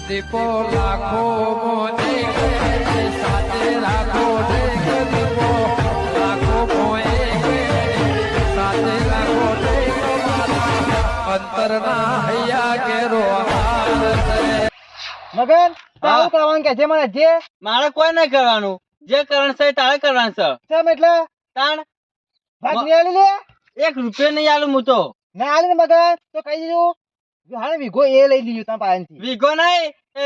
દીપો લાખો મોને સાથે રાખો દીપો લાખો મોએ સાથે રાખો અંતરના હૈયા કેરો મગન તારું કરવાનું કે છે મને જે મારે કોઈ નહીં કરવાનું, જે કરવાનું છે તારે કરવાનું છે. કેમ એટલે તાણ ભાગ નહીં આલી લે 1 રૂપિયો નહીં આલું હું તો. ના આલી ને મગન તો કહી દીધું જો હાલે વીઘો એ લઈ લીધું તારા પાસેથી વીઘો નહીં, એ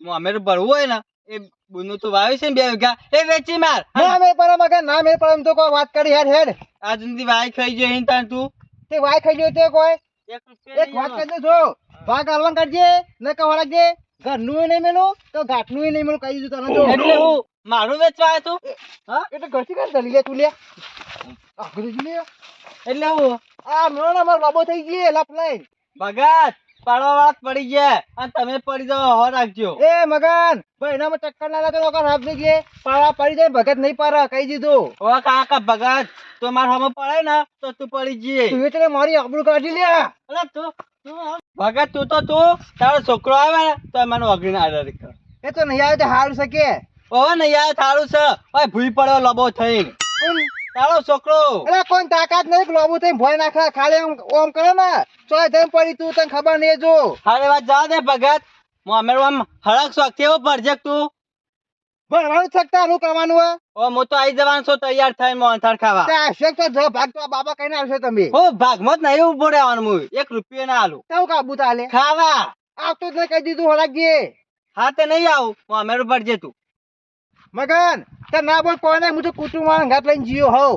મોમેરું ભરવું હોય ને એ બુનું તું વાવી છે ને 2 વીઘા એ વેચી માર. ના મેં પર મગન ના મેં પર એમ તો કોઈ વાત કરી હેડ હેડ આજ સુધી વાય ખાઈ ગયો હિન તાણ તું તે વાય ખાઈ ગયો તે કોઈ 1 રૂપિયો એક વાત કરી દઉં જો ભાગ આલવાન કરજે ન કહવા લાગજે ઘરનું નહીં મેલું તો ઘાટનું નહીં મેલું કહી દીધું તને જો એટલે હું મારું વેચવા આવ્યો તું? હા એટલે ઘરથી કઈ દલી લે તું લે આ ઘરે લે એટલે હું આ મેળો ના મારો લાંબો થઈ ગયો લપ લઈ ભગત પાડવા વાત પડી ગયા અને તમે પડી જાવ હો રાખજો. એ મગન ભાઈ એનામાં ટક્કર ના લાગે લોકો રાપ દે પાડા પડી જાય ભગત નહીં પારા કહી દીધું ઓ કાકા ભગત તો માર હમ પડે ને તો તું પડી જઈએ. તું એટલે મારી આબરૂ કાઢી લે અલા તું ભગત તું તારો છોકરો આવે ને તો મને વગડીને આદર કર. એ તો નહીં આવે તો હારું શકે ઓ નહીં યાર થારું છે ઓય ભૂઈ પડ્યો લબો થઈને તારો છોકરો. અરે કોઈ તાકાત નહીં લોબુ થઈ ભોય નાખે ખાલી ઓમ કરે ને ચોય જઈને પડી તું તને ખબર નહીં જો હારે વાત જવા દે ભગત મોમેર આમ હળક શોખ કેવો પરજેક તું ભણવાનું શકતા શું કરવાનું હોય ઓ હું તો આવી જવાનું છું તૈયાર થઈને મોહનથાળ ખાવા. તે આવશે તો જો ભાગ તો આ બાબા કહીને આવશે તમે ઓ ભાગમાં જ નહીં ઉભો રહેવાનું હું 1 રૂપિયો ના આલું કેવું કાબુ તાલે ખાવા. આવતું જ નહીં કહી દીધું હળકજી હા તે નહીં આવું મોમેર પડજે તું. મગન તે ના બોલ કોઈ નહીં હું તો કુટુંબ ઘાટ લઈને જીયો હોઉં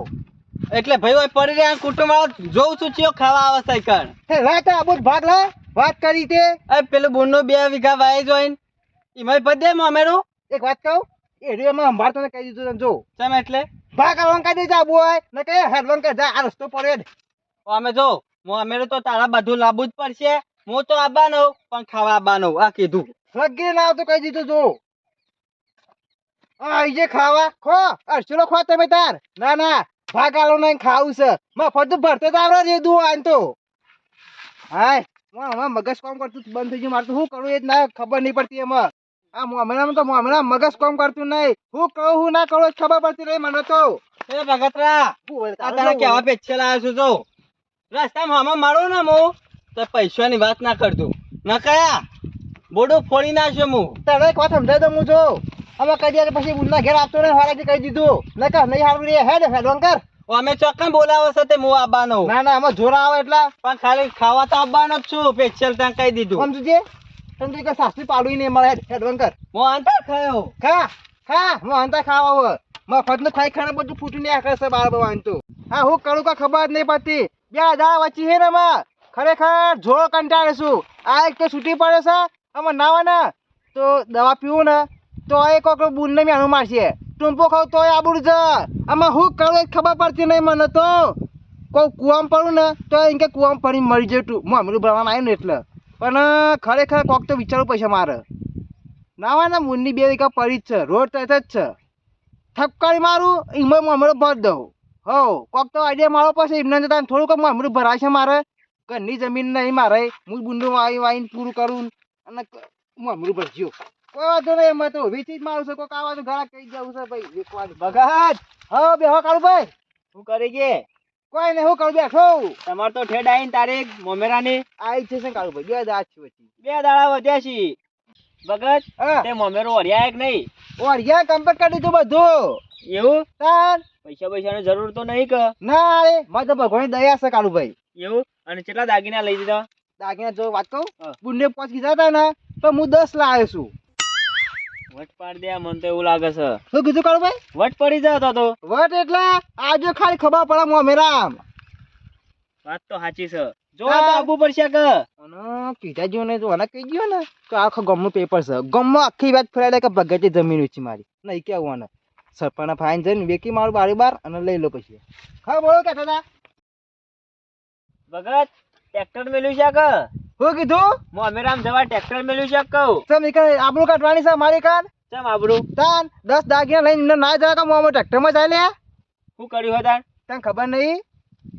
એટલે ભાઈ ઓય પડી રહ્યા કુટુંબ જોઉં છું ચિયો ખાવા આવે સાયકલ. હે રાત આબુ ભાગ લે વાત કરી તે એ પેલું બુનનો 2 વીઘા વાય જોઈન ઈમાં પદે મોમેરું એક વાત કહું એ રેમાં અંભાર તને કહી દીધું તને જો ચમ એટલે ભાગ આવવાનું કહી દેજે આબુ હોય ને કહે હેડવાન કર જા આ રસ્તો પડે જ અમે જો મોમેરું તો તારા બધું લાવવું જ પડશે. હું તો આવવાનો પણ ખાવા આવવાનો આ કીધું. લગી ના આવતો કહી દીધું જો આ જે ખાવા ખો અરસુલો ખો તમે તાર ના ના ભાગ આલો નહીં ખાવું છે મફત ભરતો તો આવડે રેદું આન તો હાય હું મગજ કામ કરતું બંધ થઈ ગયું મારે તો શું કરું એ જ ના ખબર નહીં પડતી એમાં આ મોમેરામાં તો મોમેરા મગજ કામ કરતું નહીં હું કહું હું ના કરું ખબર પડતી નહીં મને તો એ ભગતરા આ તારા કેવા પેચ્છે લાવ્યો છું જો રસ્તામાં હામાં મારું ને હું તો પૈસાની વાત ના કરતું ના કયા બોડું ફોડી નાખ્યો હું. તને એક વાત સમજાય દઉં હું જો અમે કહી દે પછી બુનના ઘેર આપતો ને વાળા કહી દીધું ના કર નહીં હારું રે હેડ હેડવાન કર ઓ અમે ચોક્કસ બોલાવો છે તે હું આવવાનો ના ના આમાં જોરા આવે એટલે પણ ખાલી ખાવા તો આવવાનો જ છું પેચ્છલ ત્યાં કહી દીધું. સમજુજે તને તો સાસરી પાડું નહીં મળે હેડવાન કર હું આંતર ખાયો ખા ખા હું અંતા ખાવા હોય મફત નું ખાઈ ખાને બધું ફૂટી ને આખરે છે બાર બવાન તો હા હું કરું કા ખબર જ નહીં પડતી 2 દાડા વચ્ચે હે ને માં ખરેખર જોર કંટાળે છું આ એક તો છૂટી પડે છે આમાં નાવા ને તો દવા પીવું ને તો એક કોક બુન ને મેણું મારશે ટૂંપો ખાવ તોય આબુડ છે આમાં હું કરું એ ખબર પડતી નહીં મને તો કોઈ કુવામાં પડું ને તો એમ કે કુવામાં પડી મરી જતું હું અમરું ભરવામાં આવ્યું ને એટલે પણ ખરેખર કોક તો વિચારવું પડશે મારે નાવા ને બુનની 2 વીઘા પડી જ છે રોડ તરત જ છે ઠપકારી મારું એમાં હું અમરું ભર દઉં હો કોક તો આઈડિયા મારો પાસે એમને જતા થોડું કંઈક અમરું ભરાશે મારે ઘરની જમીન નહીં મારે હું બુંડું વાવીને પૂરું કરું અને હું અમરું ભરજો કોઈ વાંધો નહીં એમાં તો વેચી જ મારું છે કોઈક આવા ઘણા કહી જવું છે ભાઈ વેચવાનું ભગત હા બેહો કાળું ભાઈ શું કરી કે કોઈ નહીં હું કરું બેઠો તમાર તો ઠેડ આવીને તારીખ મોમેરાની આવી છે શું કાળું ભાઈ 2 દાડા છે વચ્ચે 2 દાડા વધ્યા છે ભગત હા તે મોમેરો હરિયા એક નહીં ઓરિયા કમ્પ્લીટ કરી દીધું બધું એવું તાર પૈસાની જરૂર તો નહીં કે ના રે મારે તો ભગવાનની દયા છે કાળું ભાઈ એવું અને કેટલા દાગીના લઈ દીધા દાગીના જો વાત કહું હા. બુનને 5 કીધા હતા ને તો હું 10 લાવ્યો છું વટ પાડ દે મને તો એવું લાગે છે શું કીધું કાળું ભાઈ વટ પડી જાવ તો વટ એટલે આજો ખાલી ખબર પડે મોમેરામ વાત તો સાચી છે જોવા તો આવવું પડશે કે અને કીધા જો ને તો અને કહી ગયો ને તો આખો ગમનું પેપર છે ગમમાં આખી વાત ફેલાય કે ભગતે જમીન ઉછી મારી નહીં કેવું આને સરપંચ ફાઈન જઈને વેકી મારું બારી બાર અને લઈ લો પછી હા બોલો કે દાદા ભગત ટ્રેક્ટર મેલ્યું છે કે શું કીધું મોમેરામ જવા ટ્રેક્ટર મેલ્યું છે કહું તમે આબરૂ કાઢવાની છે મારી કાન ચમ આબરૂ તાન 10 દાગીના લઈને ના જાય તો મોમાં ટ્રેક્ટરમાં જાય લે શું કર્યું હતા તને ખબર નહીં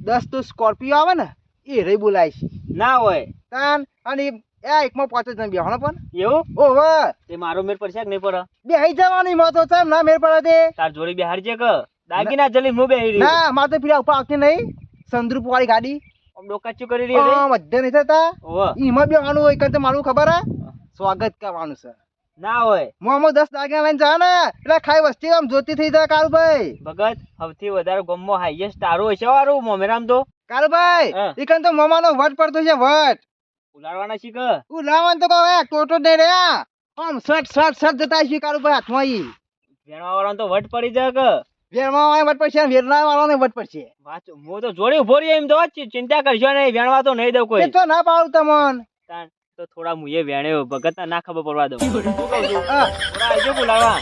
10 તો સ્કોર્પિયો આવે ને એ રે બોલાય છે ના હોય તાન અને એ એકમાં 5 જણ બેહવાનો પણ એવું ઓવે તે મારો મેર પડશે કે નહીં પડે બેહી જવાની મત તો ચમ ના મેર પડે તે તાર જોડી બેહાડ છે કે દાગીના જલી હું બેહી રહ્યો ના મારે તો પેલા ઉપર આવતી નહીં સંદ્રુપ વાળી ગાડી આમ ડોકાચું કરી રહી છે બધે નહીં થતા ઓવે ઈમાં બેહવાનું હોય કારણ મારું ખબર હે સ્વાગત કરવાનું છે ના હોય મોમો 10 દાગીના લઈને જા ને એટલે ખાઈ વસ્તી આમ જોતી થઈ જાય કારુભાઈ ભગત સૌથી વધારે ગમમાં હાઈએસ્ટ તારો હશે વારું મોમેરામ તો કારુભાઈ હા. ઈકન તો મોમાનો વટ પડતો છે વટ ઉલાડવાના શીખ ઉલાવન તો કહે ટોટો જ નહીં રહ્યા આમ સટ જતા છે કારુભાઈ હાથમાં ઈ વેણવા વાળા તો વટ પડી જાય કે વેરમાં વાળા વટ પડશે અને વેરના વાળાને વટ પડશે વાંચો હું તો જોડી ઉભો રહ્યો એમ તો ચિંતા કરશો નહીં વેણવા તો નહીં દઉં કોઈ એ તો ના પાડું તમન તાન તો થોડા મુએ વેણ્યો ભગત ના ખબર પડવા દઉં હા થોડા આવજો બોલાવા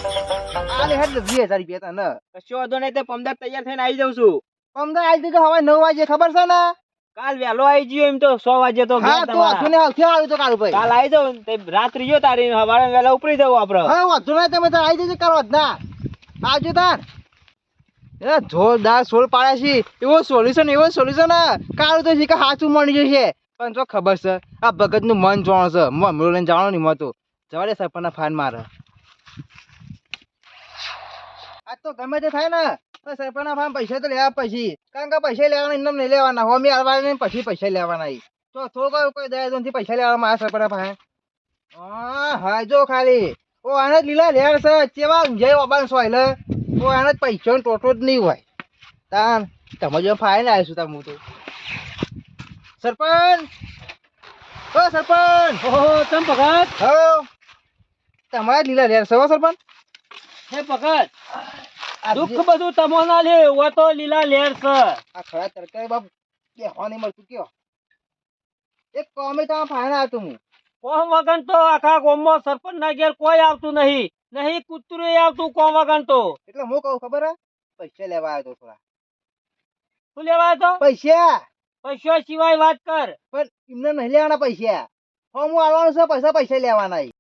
આલે હેડ 20000 રૂપિયા તને કશો વાંધો નહીં તે પમદાર તૈયાર થઈને આવી જાઉં છું પમદા આઈ દીધો હવે 9 વાગે ખબર છે ને કાલ વહેલો આવી ગયો એમ તો 100 વાગે તો હા ઘેર તો તમારા. વાંધો નહીં આવતી આવ્યું તો કારુભાઈ કાલ આવી જાઉં તે રાત રહ્યો તારી સવારે વહેલા ઉપડી જવું આપડે હા વાંધો નહીં તમે તો આવી જજો કરો જ ના આવજો તાર એ જોરદાર સોલ પાડ્યા છે એવો સોલ્યુશન કાળું તો છે કે સાચું મળી જશે પણ તો ખબર છે આ ભગતનું મન જોણ છે મમ્મી લઈને જવાનું નહીં મતું જવા દે સરપંચના ફાન મારે આ તો ગમે તે થાય ને તો સરપંચના ફાન પૈસા તો લેવા પછી કારણ કે પૈસા લેવાના એમને નહીં લેવાના હોમી આવવાના પછી પૈસા લેવાના ઈ. તો થોડું કોઈ દયા પૈસા લેવાના મારા સરપંચના ફાન હા જો ખાલી ઓ આને જ લીલા લેર છે ચેવા જય બાબા સોયલે ઓ આને જ પૈસાનો ટોટો જ નહીં હોય તાન તમે જો ફાઈને આવીશું તાર હું તો સરપંચ ઓ સરપંચ ઓહો તમ ભગત હો તમારે જ લીલા લેર છે હો સરપંચ હે ભગત આ દુઃખ બધું તમોના લે ઓ તો લીલા લેર છે આ ખરા તરકારી બાપ બેહવા નહીં મળતું કયો એક કોમે તમે ફાઈને આવતું હું કોમ વગન તો આખા ગામમાં સરપંચ ના ઘેર કોઈ આવતું નહીં કૂતરું આવતું કોમ વગન તો એટલે હું કહું ખબર હે પૈસા લેવા આવ્યો તો થોડા શું લેવાય તો પૈસા પૈસા સિવાય વાત કર પણ એમને નહીં લેવાના પૈસા હું આવવાનું છે પૈસા લેવાના ઈ.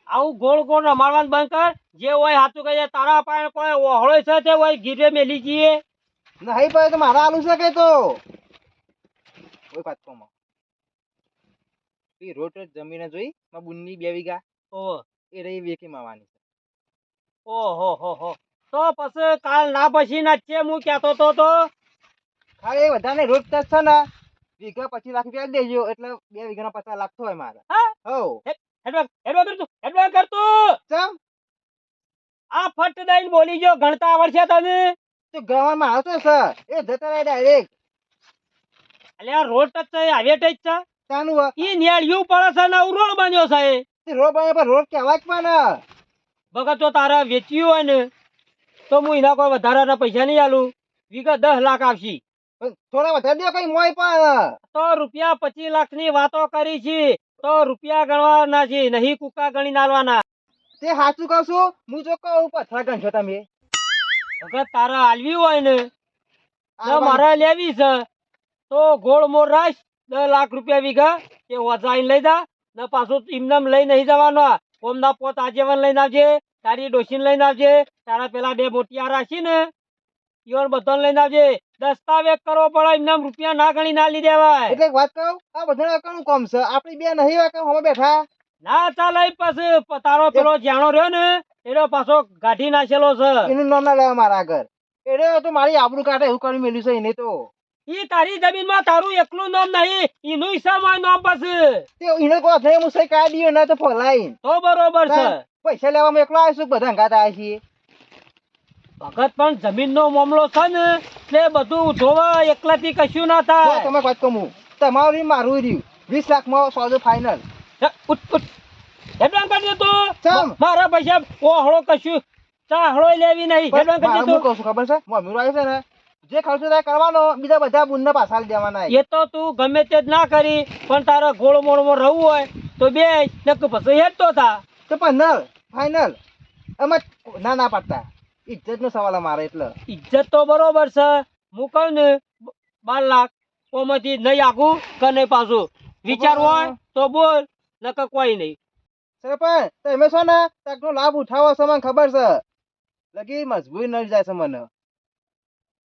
આવું ગોળ ગોળ રમાડવાનું બંધ કર જે હોય હાથું કહે તારા પાસે કોઈ ઓહળો છે તે હોય ગીરે મેલી જઈએ નહીં પડે તો મારા આલુ છે કે તો કોઈ પાછોમાં રોટ જમીને જોઈ માં બુનની 2 વીઘા ઓહો એ રહી વેકી માવાની છે ઓહો હો હો તો પછી કાલ ના પછી ના છે હું કહેતો તો ખાલી વધારે રોટ જ છે ને વીઘા 25 લાખ રૂપિયા દેજો એટલે 2 વીઘાના 50 લાખ થાય મારે હા હો હેડવા કરતું ચમ આ ફટ દઈને બોલી જો ગણતા આવડશે તને તો ગવામાં આવતો છે એ જતા રહે ડાયરેક્ટ અલ્યા રોડ ટચ છે હાઈવે ટચ છે તાનું ઈ નેળિયું પડે છે ને રોડ બન્યો છે તે રોડ બને પર રોડ કહેવાય જ પણ ભગત તો તારા વેચ્યું હોય ને તો હું એના કોઈ વધારાના પૈસા નહીં આલું વીઘા 10 લાખ આવશે થોડા વધારે દે કઈ મોય પણ તો રૂપિયા 25 લાખ ની વાતો કરી છે તો રૂપિયા ગણવાના છે નહીં કુકા ગણી નાલવાના તે સાચું કહું છું હું જો કહું પથરા ગણશો તમે ભગત તારા હાલવી હોય ને તો મારે લેવી છે તો ગોળ મોર રાખ 10 લાખ રૂપિયા વીઘા એ વજાઈને લઈ જા ને પાછું એમને લઈ નહીં જવાનો કોમના પોત આજીવન લઈને આવજે તારી ડોશીને લઈને આવજે તારા પેલા 2 મોટિયા રાખી ને ઈવન બધાને લઈને આવજે દસ્તાવેજ કરવો પડે એમને રૂપિયા ના ગણી ના લી દેવાય એટલે એક વાત કહું આ બધા કોનું કામ છે આપણી બે નહીં હોય કે હમે બેઠા ના ચાલે પછી તારો પેલો જાણો રહ્યો ને એનો પાછો ગાઢી નાખેલો છે એનું નામ ના લેવા મારા આગળ એટલે તો મારી આબરૂ કાઢે એવું કરી મેલ્યું છે એને તો ઈ તારી જમીન માં તારું એકલું નામ નહીં એનું હિસાબ નામ પછી તે એને કોઈ થઈ હું સહી કાઢી દીધો ના તો ફલાઈ તો બરોબર છે પૈસા લેવામાં એકલો આવીશું બધા અંગાત આવ્યા છીએ ભગત પણ જમીન નો મામલો છે ને તે બધું જોવા એકલાથી કશું ના જો થાય તમે વાત કહું હું તમારું રહ્યું, મારું રહ્યું 20 લાખમાં સોદો ફાઇનલ હેડવાન કરી દે ચમ? તું મારા પૈસા ઓહળો કશું ચાહળો લેવી નહીં હેડવાન કરી દે હું તું કહું છું ખબર છે મમ્મી આવ્યું છે ને જે ખર્ચો થાય કરવાનો બીજા બધા બુનને પાછા આલી દેવાના એ તો તું ગમે તે જ ના કરી પણ તારા ગોળ મોળમાં રહેવું હોય તો બે નક પછી હેડતો થા તો પણ ફાઇનલ અમે ના પાડતા ઇજ્જત નો સવાલ મારે એટલે ઇજ્જત તો બરોબર છે હું કહું ને 12 લાખ ઓમાંથી નહીં આગું કે નહીં પાછું વિચાર હોય તો બોલ નક કોઈ નહીં સરપંચ તમે છો ને તકનો લાભ ઉઠાવો છો મને ખબર છે લગી મજબૂરી ન જાય છે મને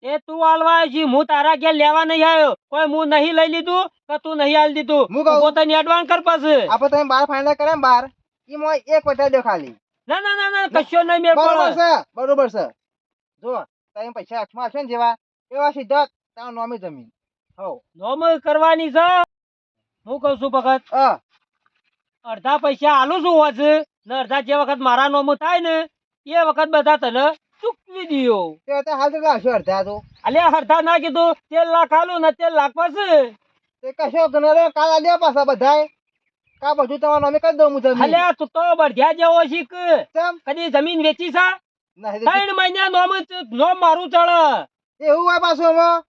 એ તું આલવા જી હું તારા ઘેર લેવા નહીં આવ્યો કોઈ હું નહીં લઈ લીધું કે તું નહીં આલી દીધું હું કહું? પોતાની એડવાન્સ કર પાછું. આપણે તમે 12 ફાઇનલ કરે ને 12 એમાં એક વધારે દો ખાલી. ના ના ના ના કશો નહીં મેળ બરોબર પડે. છે બરોબર છે. જો તમે પૈસા હાથમાં આવશે ને જેવા એવા સીધા તારા નામે જમીન. હો નોમ કરવાની છે. હું કઉ છું ભગત અડધા પૈસા આલું છું હોજ ને અડધા જે વખત મારા નોમ થાય ને એ વખત બધા તને ચૂકવી દિયો. તે તો હાલ તો લાવશો અડધા તો. અલ્યા અડધા ના કીધું 13 લાખ આલું ને 13 લાખ પછી. તે કશો ગણે રે કાલ આ દેવા પાછા બધાય. કા બધું તમારા નામે કરી દઉં હું જમીન. અલ્યા તું તો બઢિયા જેવો શીખ. ચમ કદી જમીન વેચી છે? નહીં 3 મહિના નોમ મારું ચડે. એવું હોય પાછું આમાં.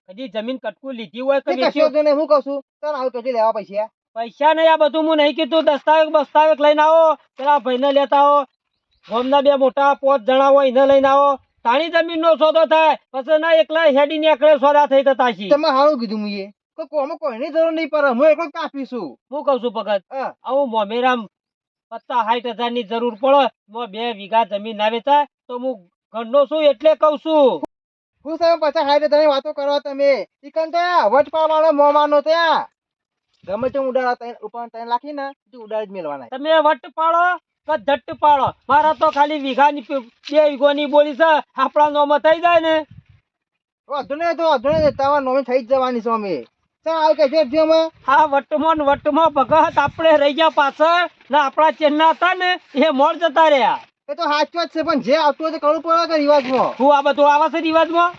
કદી જમીન કટકું લીધી હોય કે તે કશો વેચ્યું? તો નહીં હું કહું છું તને આવું પછી લેવા પૈસા. પૈસા નહીં આ બધું હું નહીં કીધું. દસ્તાવેજ લઈને આવો પેલા ભાઈને લેતા આવો. ગામના 2 મોટા 5 જણા હોય એને લઈને આવો. તાણી જમીન નો સોદો થાય પછી ના એકલા હેડી નીકળે સોદા થઈ જતા છે. તમે હારું કીધું મુએ કોઈ કોમાં કોઈની જરૂર નહીં પડે હું એકલો કાપીશું. હું કઉ છું ભગત હા આવું મોમેરામ 50-60 હજારની જરૂર પડે 2 વીઘા જમીન ના વેચાય તો હું ઘરનો છું એટલે કઉ છું. હું સાહેબ પાછા હાઈડે તમે વાતો કરો તમે ઈકન તો વટપા વાળો મોમાનો ત્યાં ગમે તે ઉડાડા તઈ ઉપર તઈ લાખી ને તે ઉડાડી જ મેલવાના. તમે વટ પાડો કે ધટ્ટ પાડો મારા તો ખાલી વીઘાની 2 વીઘોની બોલી છે. આપણા નોમ થઈ જાય ને વાંધો નહીં તો વાંધો નહીં તમારા નોમી થઈ જ જવાની છે અમે ચાલ આવ કે છે જો અમે આ વટમાં ને વટમાં ભગત આપણે રહી ગયા પાછળ ને આપણા ચેન્ના હતા ને એ મોડ જતા રહ્યા. એ તો સાચું જ છે પણ જે આવતું હોય તે કરવું પડે કે રિવાજમાં હું આ બધું આવે છે રિવાજમાં?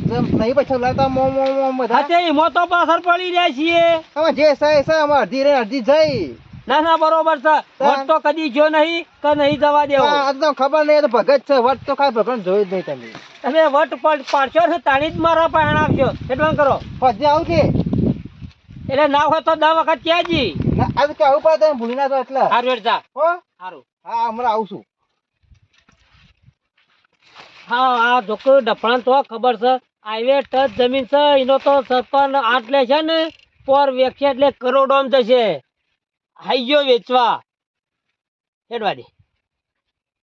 જેમ નહીં પૈસા લાવતા મો મો મો બધા હા તે એમાં તો પાછળ પડી રહ્યા છીએ. અમે જે છે અમે અડધી રે અડધી જઈ ના ના બરોબર છે. વટ તો કદી જો નહીં કે નહીં જવા દેવો. આ તો ખબર નહીં એ તો ભગત છે વટ તો ખાલી ભગવાન જોયું જ નહીં તમે તમે વટ પાડશો ને તાણી જ મારા પાસે આવશો એટલું કરો. પછી આવું કે એટલે ના હોય તો 10 વખત ક્યાં જી. આ તો કેવું પડે તમે ભૂલી ના તો એટલે હારું હેડ જા. હો હારું. હા હમણાં આવું છું. હા આ જોકો ડફણાં તો ખબર છે હાઈવે ટચ જમીન છે એનો તો સરપંચ આટલે છે ને પર વેચે એટલે કરોડોમાં જશે. હાઈયો વેચવા હેડવા દે.